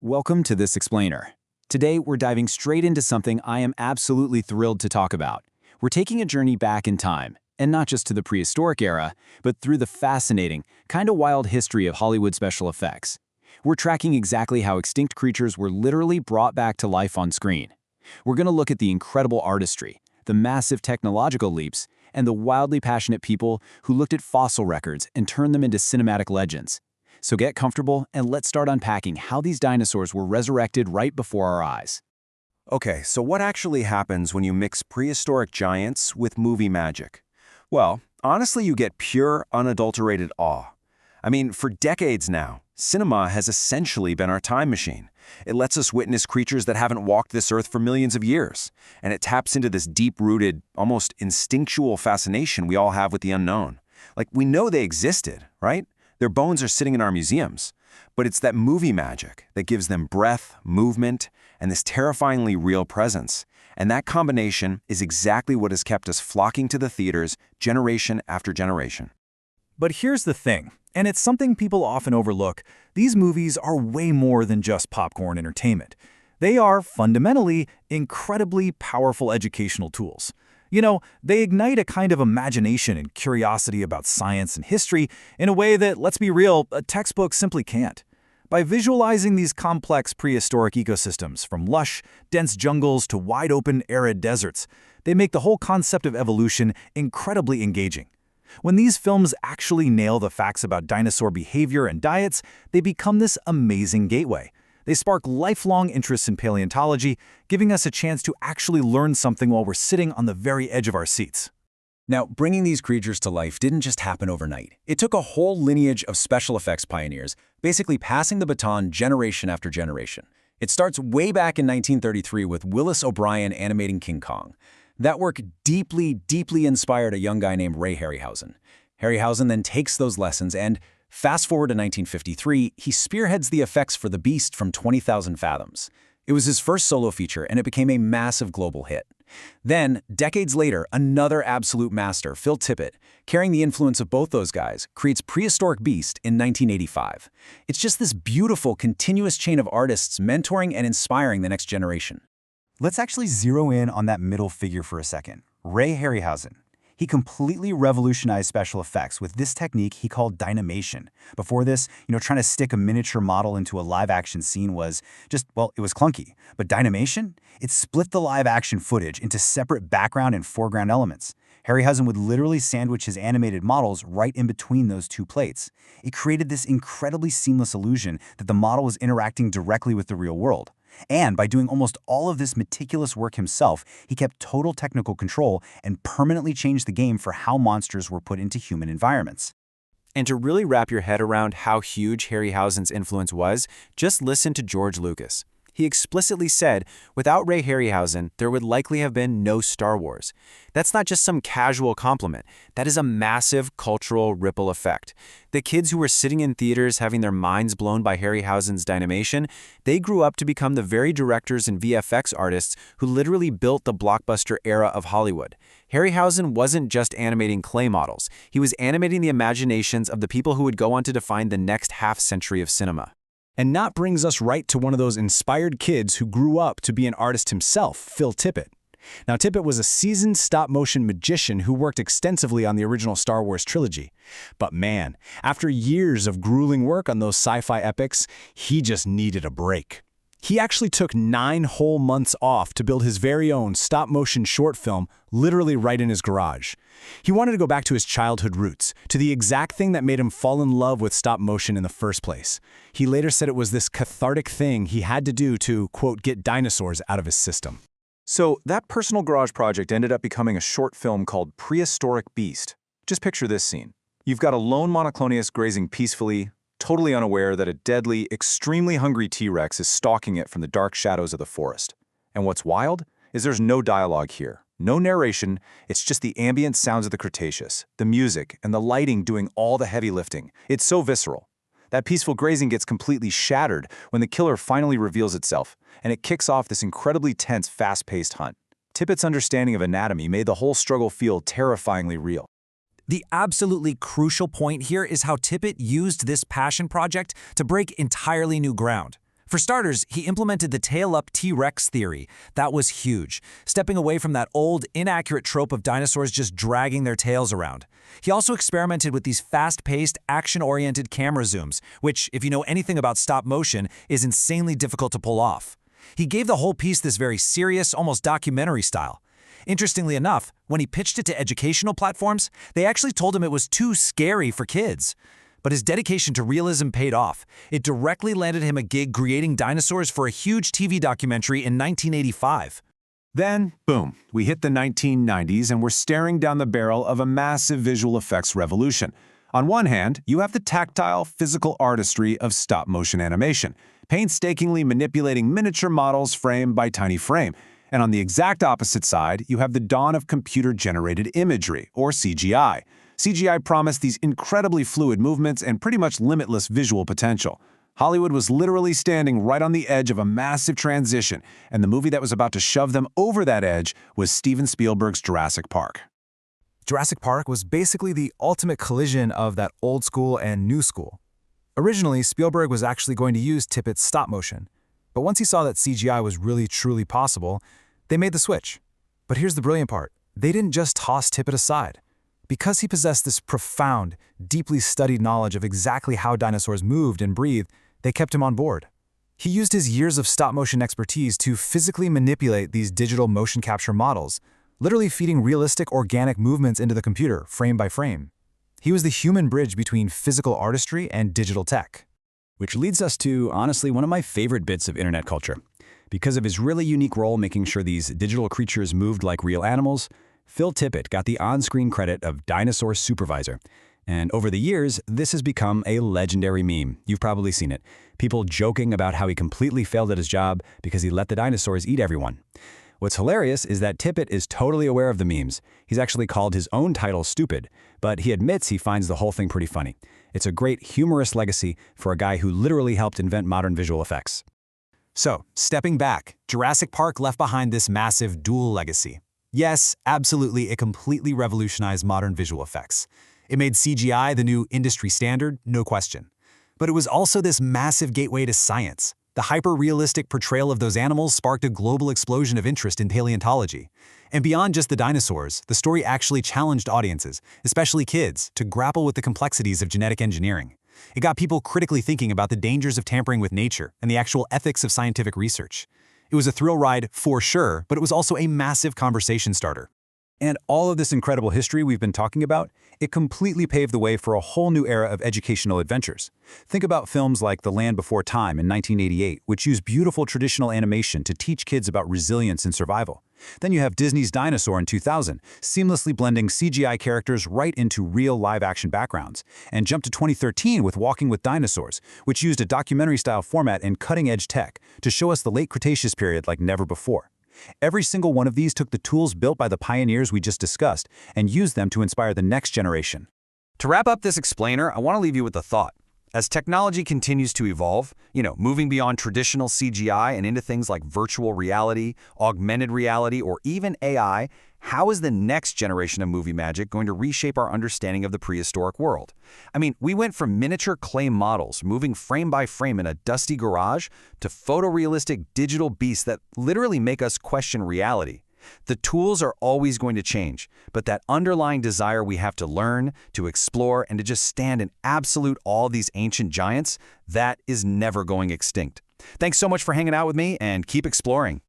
Welcome to This Explainer. Today, we're diving straight into something I am absolutely thrilled to talk about. We're taking a journey back in time, and not just to the prehistoric era, but through the fascinating, kind of wild history of Hollywood special effects. We're tracking exactly how extinct creatures were literally brought back to life on screen. We're going to look at the incredible artistry, the massive technological leaps, and the wildly passionate people who looked at fossil records and turned them into cinematic legends. So get comfortable and let's start unpacking how these dinosaurs were resurrected right before our eyes. Okay, so what actually happens when you mix prehistoric giants with movie magic? Well, honestly, you get pure, unadulterated awe. I mean, for decades now, cinema has essentially been our time machine. It lets us witness creatures that haven't walked this earth for millions of years, and it taps into this deep-rooted, almost instinctual fascination we all have with the unknown. Like, we know they existed, right? Their bones are sitting in our museums, but it's that movie magic that gives them breath, movement, and this terrifyingly real presence. And that combination is exactly what has kept us flocking to the theaters generation after generation. But here's the thing, and it's something people often overlook. These movies are way more than just popcorn entertainment. They are, fundamentally, incredibly powerful educational tools. You know, they ignite a kind of imagination and curiosity about science and history in a way that, let's be real, a textbook simply can't. By visualizing these complex prehistoric ecosystems, from lush, dense jungles to wide-open, arid deserts, they make the whole concept of evolution incredibly engaging. When these films actually nail the facts about dinosaur behavior and diets, they become this amazing gateway. They spark lifelong interest in paleontology, giving us a chance to actually learn something while we're sitting on the very edge of our seats. Now, bringing these creatures to life didn't just happen overnight. It took a whole lineage of special effects pioneers, basically passing the baton generation after generation. It starts way back in 1933 with Willis O'Brien animating King Kong. That work deeply inspired a young guy named Ray Harryhausen. Harryhausen then takes those lessons and, fast forward to 1953, he spearheads the effects for The Beast from 20,000 Fathoms. It was his first solo feature, and it became a massive global hit. Then, decades later, another absolute master, Phil Tippett, carrying the influence of both those guys, creates Prehistoric Beast in 1985. It's just this beautiful, continuous chain of artists mentoring and inspiring the next generation. Let's actually zero in on that middle figure for a second, Ray Harryhausen. He completely revolutionized special effects with this technique he called dynamation. Before this, trying to stick a miniature model into a live-action scene was just, well, it was clunky. But dynamation? It split the live-action footage into separate background and foreground elements. Harryhausen would literally sandwich his animated models right in between those two plates. It created this incredibly seamless illusion that the model was interacting directly with the real world. And by doing almost all of this meticulous work himself, he kept total technical control and permanently changed the game for how monsters were put into human environments. And to really wrap your head around how huge Harryhausen's influence was, just listen to George Lucas. He explicitly said, without Ray Harryhausen, there would likely have been no Star Wars. That's not just some casual compliment. That is a massive cultural ripple effect. The kids who were sitting in theaters having their minds blown by Harryhausen's dynamation, they grew up to become the very directors and VFX artists who literally built the blockbuster era of Hollywood. Harryhausen wasn't just animating clay models. He was animating the imaginations of the people who would go on to define the next half-century of cinema. And that brings us right to one of those inspired kids who grew up to be an artist himself, Phil Tippett. Now, Tippett was a seasoned stop-motion magician who worked extensively on the original Star Wars trilogy. But man, after years of grueling work on those sci-fi epics, he just needed a break. He actually took 9 whole months off to build his very own stop-motion short film, literally right in his garage. He wanted to go back to his childhood roots, to the exact thing that made him fall in love with stop-motion in the first place. He later said it was this cathartic thing he had to do to, quote, get dinosaurs out of his system. So that personal garage project ended up becoming a short film called Prehistoric Beast. Just picture this scene. You've got a lone monoclonius grazing peacefully, totally unaware that a deadly, extremely hungry T-Rex is stalking it from the dark shadows of the forest. And what's wild is there's no dialogue here, no narration, it's just the ambient sounds of the Cretaceous, the music, and the lighting doing all the heavy lifting. It's so visceral. That peaceful grazing gets completely shattered when the killer finally reveals itself, and it kicks off this incredibly tense, fast-paced hunt. Tippett's understanding of anatomy made the whole struggle feel terrifyingly real. The absolutely crucial point here is how Tippett used this passion project to break entirely new ground. For starters, he implemented the tail-up T-Rex theory. That was huge, stepping away from that old, inaccurate trope of dinosaurs just dragging their tails around. He also experimented with these fast-paced, action-oriented camera zooms, which, if you know anything about stop motion, is insanely difficult to pull off. He gave the whole piece this very serious, almost documentary style. Interestingly enough, when he pitched it to educational platforms, they actually told him it was too scary for kids. But his dedication to realism paid off. It directly landed him a gig creating dinosaurs for a huge TV documentary in 1985. Then, boom, we hit the 1990s and we're staring down the barrel of a massive visual effects revolution. On one hand, you have the tactile, physical artistry of stop-motion animation, painstakingly manipulating miniature models frame by tiny frame. And on the exact opposite side, you have the dawn of computer-generated imagery, or CGI. CGI promised these incredibly fluid movements and pretty much limitless visual potential. Hollywood was literally standing right on the edge of a massive transition, and the movie that was about to shove them over that edge was Steven Spielberg's Jurassic Park. Jurassic Park was basically the ultimate collision of that old school and new school. Originally, Spielberg was actually going to use Tippett's stop motion, but once he saw that CGI was really truly possible, they made the switch. But here's the brilliant part. They didn't just toss Tippett aside. Because he possessed this profound, deeply studied knowledge of exactly how dinosaurs moved and breathed, they kept him on board. He used his years of stop-motion expertise to physically manipulate these digital motion capture models, literally feeding realistic organic movements into the computer, frame by frame. He was the human bridge between physical artistry and digital tech. Which leads us to, honestly, one of my favorite bits of internet culture. Because of his really unique role making sure these digital creatures moved like real animals, Phil Tippett got the on-screen credit of Dinosaur Supervisor. And over the years, this has become a legendary meme. You've probably seen it. People joking about how he completely failed at his job because he let the dinosaurs eat everyone. What's hilarious is that Tippett is totally aware of the memes. He's actually called his own title stupid, but he admits he finds the whole thing pretty funny. It's a great humorous legacy for a guy who literally helped invent modern visual effects. So, stepping back, Jurassic Park left behind this massive dual legacy. Yes, absolutely, it completely revolutionized modern visual effects. It made CGI the new industry standard, no question. But it was also this massive gateway to science. The hyper-realistic portrayal of those animals sparked a global explosion of interest in paleontology. And beyond just the dinosaurs, the story actually challenged audiences, especially kids, to grapple with the complexities of genetic engineering. It got people critically thinking about the dangers of tampering with nature and the actual ethics of scientific research. It was a thrill ride for sure, but it was also a massive conversation starter. And all of this incredible history we've been talking about, it completely paved the way for a whole new era of educational adventures. Think about films like The Land Before Time in 1988, which use beautiful traditional animation to teach kids about resilience and survival. Then you have Disney's Dinosaur in 2000, seamlessly blending CGI characters right into real live-action backgrounds. And jump to 2013 with Walking with Dinosaurs, which used a documentary-style format and cutting-edge tech to show us the late Cretaceous period like never before. Every single one of these took the tools built by the pioneers we just discussed and used them to inspire the next generation. To wrap up this explainer, I want to leave you with a thought. As technology continues to evolve, moving beyond traditional CGI and into things like virtual reality, augmented reality, or even AI, how is the next generation of movie magic going to reshape our understanding of the prehistoric world? I mean, we went from miniature clay models moving frame by frame in a dusty garage to photorealistic digital beasts that literally make us question reality. The tools are always going to change, but that underlying desire we have to learn, to explore, and to just stand in absolute awe of these ancient giants, that is never going extinct. Thanks so much for hanging out with me, and keep exploring.